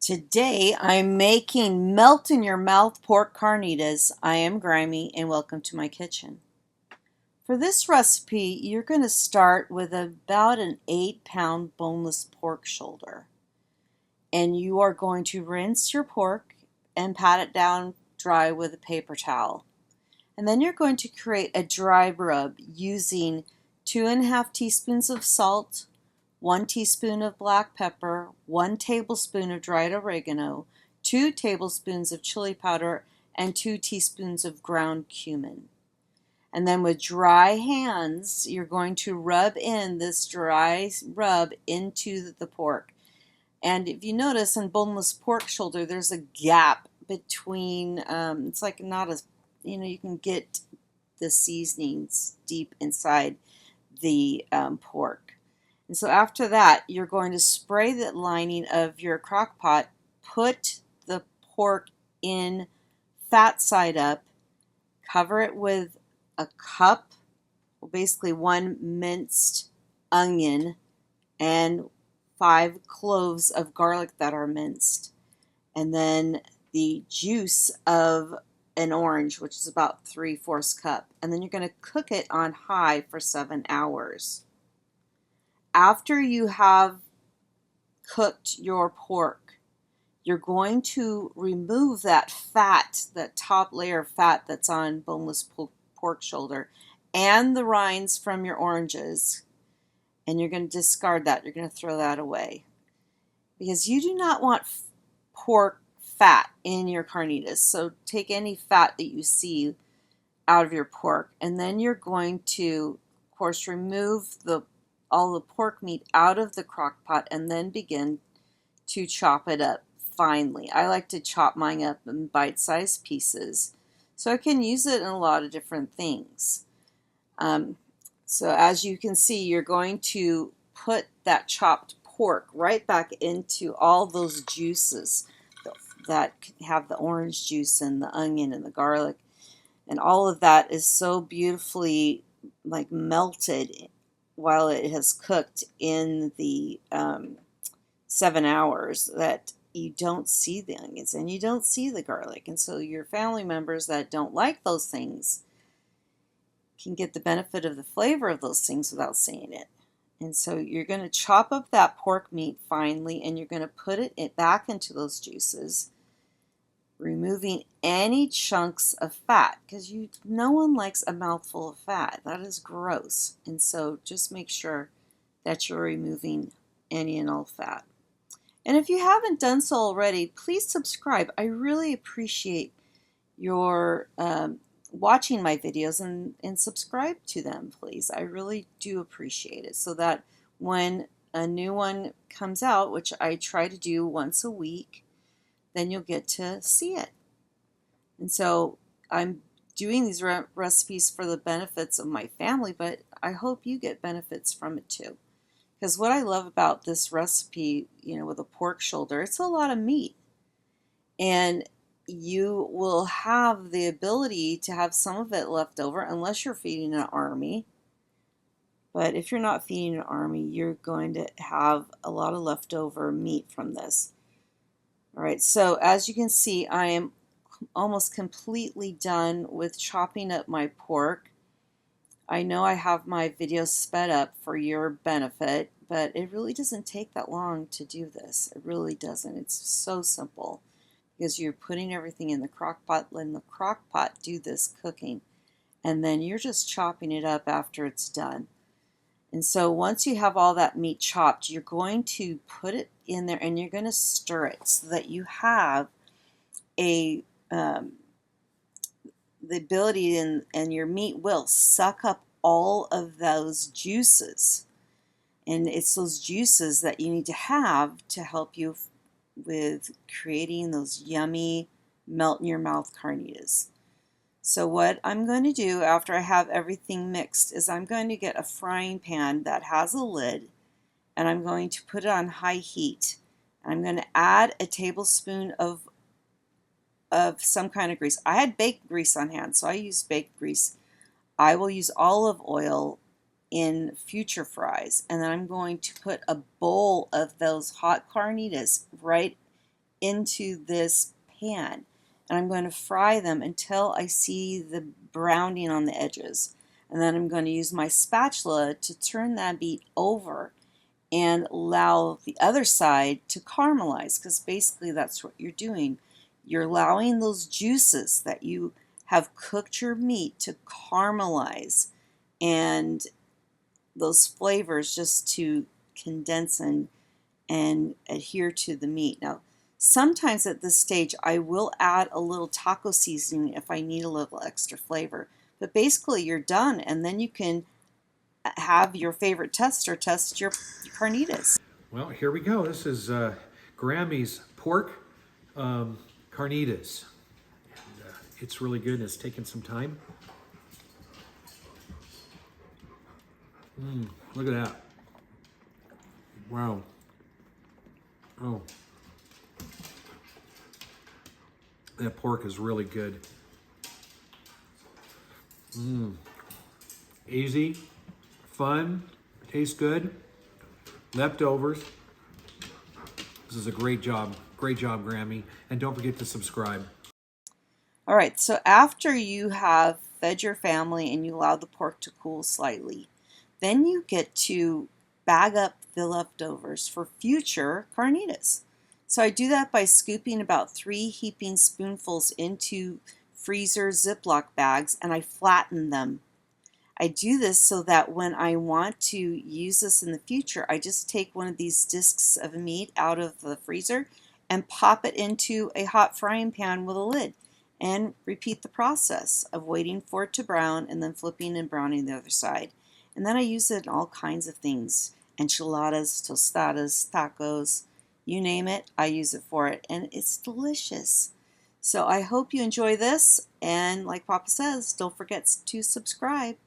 Today I'm making melt in your mouth pork carnitas. I am Grammy and welcome to my kitchen. For this recipe, you're going to start with about an 8-pound boneless pork shoulder. And you are going to rinse your pork and pat it down dry with a paper towel. And then you're going to create a dry rub using 2½ teaspoons of salt, 1 teaspoon of black pepper, 1 tablespoon of dried oregano, 2 tablespoons of chili powder, and 2 teaspoons of ground cumin. And then with dry hands, you're going to rub in this dry rub into the pork. And if you notice in boneless pork shoulder, there's a gap between, it's like not as, you can get the seasonings deep inside the pork. And so after that, you're going to spray the lining of your crock pot, put the pork in fat side up, cover it with a cup, basically 1 minced onion, and 5 cloves of garlic that are minced, and then the juice of an orange, which is about 3/4 cup. And then you're going to cook it on high for 7 hours. After you have cooked your pork, you're going to remove that fat, that top layer of fat that's on boneless pork shoulder, and the rinds from your oranges, and you're going to discard that. You're going to throw that away because you do not want pork fat in your carnitas. So take any fat that you see out of your pork, and then you're going to, of course, remove all the pork meat out of the crock pot and then begin to chop it up finely. I like to chop mine up in bite-sized pieces so I can use it in a lot of different things. So as you can see, you're going to put that chopped pork right back into all those juices that have the orange juice and the onion and the garlic, and all of that is so beautifully like melted while it has cooked in the 7 hours that you don't see the onions and you don't see the garlic. And so your family members that don't like those things can get the benefit of the flavor of those things without seeing it. And so you're going to chop up that pork meat finely, and you're going to put it back into those juices, removing any chunks of fat, because no one likes a mouthful of fat. That is gross. And so just make sure that you're removing any and all fat. And if you haven't done so already, please subscribe. I really appreciate your watching my videos, and subscribe to them, please. I really do appreciate it, so that when a new one comes out, which I try to do once a week, then you'll get to see it. And so I'm doing these recipes for the benefits of my family, but I hope you get benefits from it too. Because what I love about this recipe, with a pork shoulder, it's a lot of meat. And you will have the ability to have some of it left over unless you're feeding an army. But if you're not feeding an army, you're going to have a lot of leftover meat from this. All right, so as you can see, I am almost completely done with chopping up my pork. I know I have my video sped up for your benefit, but it really doesn't take that long to do this. It really doesn't. It's so simple because you're putting everything in the crock pot, letting the crock pot do this cooking, and then you're just chopping it up after it's done. And so once you have all that meat chopped, you're going to put it in there and you're going to stir it so that you have the ability, and your meat will suck up all of those juices. And it's those juices that you need to have to help you with creating those yummy melt in your mouth carnitas. So what I'm going to do after I have everything mixed is I'm going to get a frying pan that has a lid, and I'm going to put it on high heat. I'm going to add a tablespoon of some kind of grease. I had baked grease on hand, so I used baked grease. I will use olive oil in future fries. And then I'm going to put a bowl of those hot carnitas right into this pan. And I'm going to fry them until I see the browning on the edges. And then I'm going to use my spatula to turn that meat over and allow the other side to caramelize, because basically that's what you're doing. You're allowing those juices that you have cooked your meat to caramelize and those flavors just to condense and adhere to the meat. Now, sometimes at this stage I will add a little taco seasoning if I need a little extra flavor. But basically you're done, and then you can have your favorite tester test your carnitas. Well, here we go. This is Grammy's pork carnitas. It's really good. It's taken some time. Look at that. Wow. Oh. That pork is really good. Easy, fun, tastes good. Leftovers. This is a great job. Great job, Grammy. And don't forget to subscribe. All right, so after you have fed your family and you allow the pork to cool slightly, then you get to bag up the leftovers for future carnitas. So I do that by scooping about 3 heaping spoonfuls into freezer Ziploc bags, and I flatten them. I do this so that when I want to use this in the future, I just take one of these discs of meat out of the freezer and pop it into a hot frying pan with a lid, and repeat the process of waiting for it to brown and then flipping and browning the other side. And then I use it in all kinds of things: enchiladas, tostadas, tacos, you name it, I use it for it, and it's delicious. So I hope you enjoy this, and like Papa says, don't forget to subscribe.